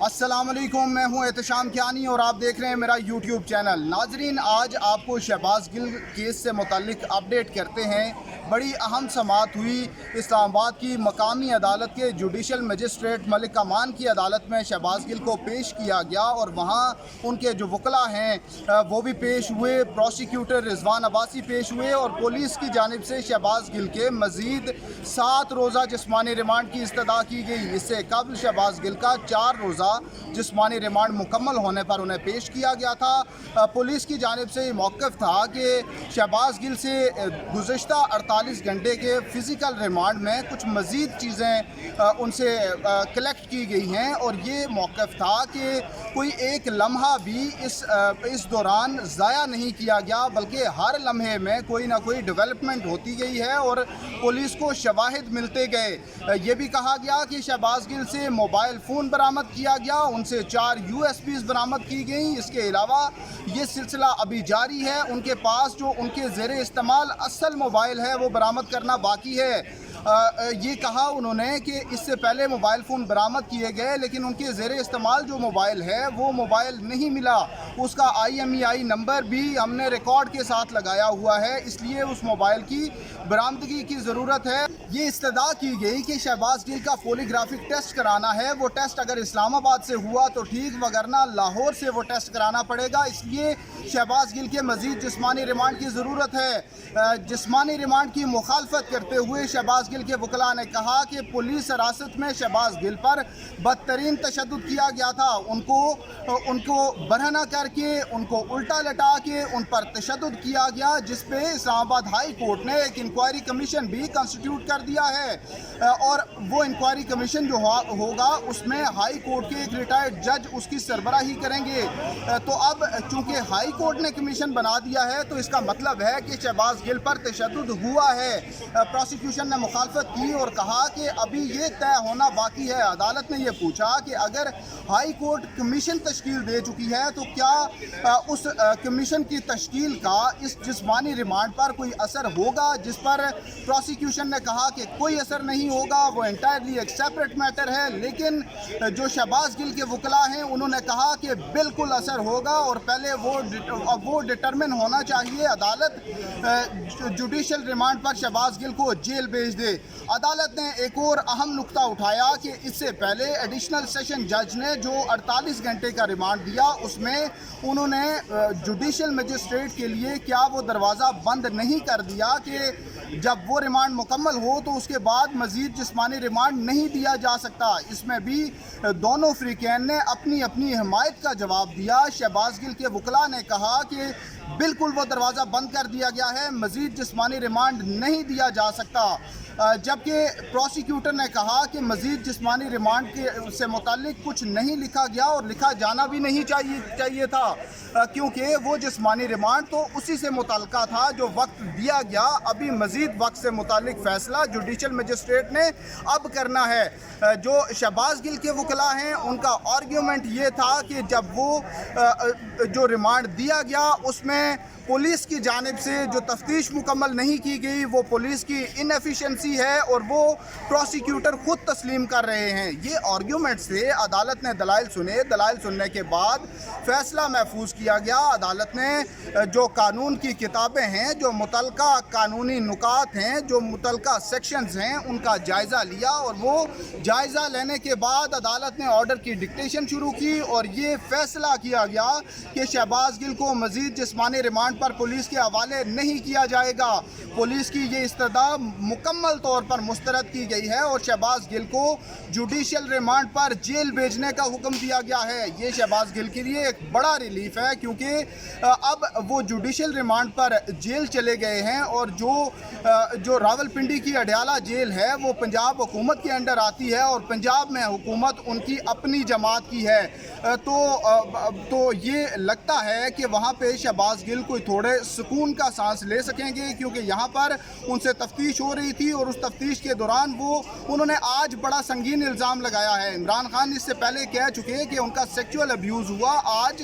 السلام علیکم، میں ہوں احتشام کیانی اور آپ دیکھ رہے ہیں میرا یوٹیوب چینل۔ ناظرین، آج آپ کو شہباز گل کیس سے متعلق اپڈیٹ کرتے ہیں۔ بڑی اہم سماعت ہوئی اسلام آباد کی مقامی عدالت کے جوڈیشل مجسٹریٹ ملک امان کی عدالت میں شہباز گل کو پیش کیا گیا اور وہاں ان کے جو وکلاء ہیں وہ بھی پیش ہوئے۔ پروسیکیوٹر رضوان عباسی پیش ہوئے اور پولیس کی جانب سے شہباز گل کے مزید 7 روزہ جسمانی ریمانڈ کی استدعا کی گئی۔ اس سے قبل شہباز گل کا 4 روزہ جسمانی ریمانڈ مکمل ہونے پر انہیں پیش کیا گیا تھا۔ پولیس کی جانب سے یہ موقف تھا کہ شہباز گل سے گزشتہ 48 گھنٹے کے فزیکل ریمانڈ میں کچھ مزید چیزیں ان سے کلیکٹ کی گئی ہیں، اور یہ موقف تھا کہ کوئی ایک لمحہ بھی اس دوران ضائع نہیں کیا گیا، بلکہ ہر لمحے میں کوئی نہ کوئی ڈیولپمنٹ ہوتی گئی ہے اور پولیس کو شواہد ملتے گئے۔ یہ بھی کہا گیا کہ شہباز گل سے موبائل فون برآمد کیا گیا، ان سے 4 USBs برآمد کی گئیں۔ اس کے علاوہ یہ سلسلہ ابھی جاری ہے، ان کے پاس جو ان کے زیر استعمال اصل موبائل ہے وہ برآمد کرنا باقی ہے۔ یہ کہا انہوں نے کہ اس سے پہلے موبائل فون برآمد کیے گئے، لیکن ان کے زیر استعمال جو موبائل ہے وہ موبائل نہیں ملا۔ اس کا IMEI نمبر بھی ہم نے ریکارڈ کے ساتھ لگایا ہوا ہے، اس لیے اس موبائل کی برآمدگی کی ضرورت ہے۔ یہ استدعا کی گئی کہ شہباز گل کا پولیگرافک ٹیسٹ کرانا ہے۔ وہ ٹیسٹ اگر اسلام آباد سے ہوا تو ٹھیک، وگرنہ لاہور سے وہ ٹیسٹ کرانا پڑے گا۔ اس لیے شہباز گل کے مزید جسمانی ریمانڈ کی ضرورت ہے۔ جسمانی ریمانڈ کی مخالفت کرتے ہوئے شہباز گل کے وکلاء نے کہا کہ پولیس حراست میں شہباز گل پر بدترین تشدد کیا گیا تھا۔ ان کو برہنہ کر کے، ان کو الٹا لٹا کے ان پر تشدد کیا گیا، جس پہ اسلام آباد ہائی کورٹ نے ایک انکوائری کمیشن بھی کنسٹیٹیوٹ کر دیا ہے، اور وہ انکوائری کمیشن جو ہوگا اس میں ہائی کورٹ کے ایک ریٹائرڈ جج اس کی سربراہی کریں گے۔ تو اب چونکہ ہائی کورٹ نے کمیشن بنا دیا ہے تو اس کا مطلب ہے کہ شہباز گل پر تشدد ہوا ہے۔ پروسیکیوشن نے مخالفت کی اور کہا کہ ابھی یہ طے ہونا باقی ہے۔ عدالت نے یہ پوچھا کہ اگر ہائی کورٹ کمیشن تشکیل دے چکی ہے تو کیا اس کمیشن کی تشکیل کا اس جسمانی ریمانڈ پر کوئی اثر ہوگا، جس پر پروسیکیوشن نے کہا کہ کوئی اثر نہیں ہوگا، وہ انٹائرلی ایک سیپریٹ میٹر ہے۔ لیکن جو شہباز گل کے وکلاء ہیں انہوں نے کہا کہ بالکل اثر ہوگا، اور پہلے وہ ڈٹرمن ہونا چاہیے، عدالت جوڈیشل ریمانڈ پر شہباز گل کو جیل بھیج دے۔ عدالت نے ایک اور اہم نقطہ اٹھایا کہ اس سے پہلے ایڈیشنل سیشن جج نے جو 48 گھنٹے کا ریمانڈ دیا، اس میں انہوں نے جوڈیشل مجسٹریٹ کے لیے کیا وہ دروازہ بند نہیں کر دیا کہ جب وہ ریمانڈ مکمل ہو تو اس کے بعد مزید جسمانی ریمانڈ نہیں دیا جا سکتا۔ اس میں بھی دونوں فریقین نے اپنی اپنی حمایت کا جواب دیا۔ شہباز گل کے وکلاء نے کہا کہ بالکل وہ دروازہ بند کر دیا گیا ہے، مزید جسمانی ریمانڈ نہیں دیا جا سکتا، جبکہ پروسیکیوٹر نے کہا کہ مزید جسمانی ریمانڈ سے متعلق کچھ نہیں لکھا گیا اور لکھا جانا بھی نہیں چاہیے تھا، کیونکہ وہ جسمانی ریمانڈ تو اسی سے متعلقہ تھا جو وقت دیا گیا۔ ابھی مزید وقت سے متعلق فیصلہ جوڈیشل مجسٹریٹ نے اب کرنا ہے۔ جو شہباز گل کے وکلاء ہیں ان کا آرگیومنٹ یہ تھا کہ جب وہ جو ریمانڈ دیا گیا اس میں پولیس کی جانب سے جو تفتیش مکمل نہیں کی گئی، وہ پولیس کی انیفیشنسی ہے اور وہ پروسیکیوٹر خود تسلیم کر رہے ہیں۔ یہ آرگیومنٹ سے عدالت نے دلائل سنے، دلائل سننے کے بعد فیصلہ محفوظ کیا گیا۔ عدالت نے جو قانون کی کتابیں ہیں، جو متعلقہ قانونی نکات ہیں، جو متعلقہ سیکشنز ہیں، ان کا جائزہ لیا، اور وہ جائزہ لینے کے بعد عدالت نے آرڈر کی ڈکٹیشن شروع کی اور یہ فیصلہ کیا گیا کہ شہباز گل کو مزید جسمانی ریمانڈ پر پولیس کے حوالے نہیں کیا جائے گا۔ پولیس کی یہ استدعا مکمل طور پر مسترد کی گئی ہے اور شہباز گل کو جوڈیشل ریمانڈ پر جیل بھیجنے کا حکم دیا گیا ہے۔ یہ شہباز گل کے لیے ایک بڑا ریلیف ہے، کیونکہ اب وہ جوڈیشل ریمانڈ پر جیل چلے گئے ہیں، اور جو راولپنڈی کی اڈیالہ جیل ہے وہ پنجاب حکومت کے انڈر آتی ہے، اور پنجاب میں حکومت ان کی اپنی جماعت کی ہے۔ تو یہ لگتا ہے کہ وہاں پہ شہباز گل کوئی تھوڑے سکون کا سانس لے سکیں گے، کیونکہ یہاں پر ان سے تفتیش ہو رہی تھی، اور اس تفتیش کے دوران انہوں نے آج بڑا سنگین الزام لگایا ہے۔ عمران خان اس سے پہلے کہہ چکے کہ ان کا سیکچول ابیوز ہوا، آج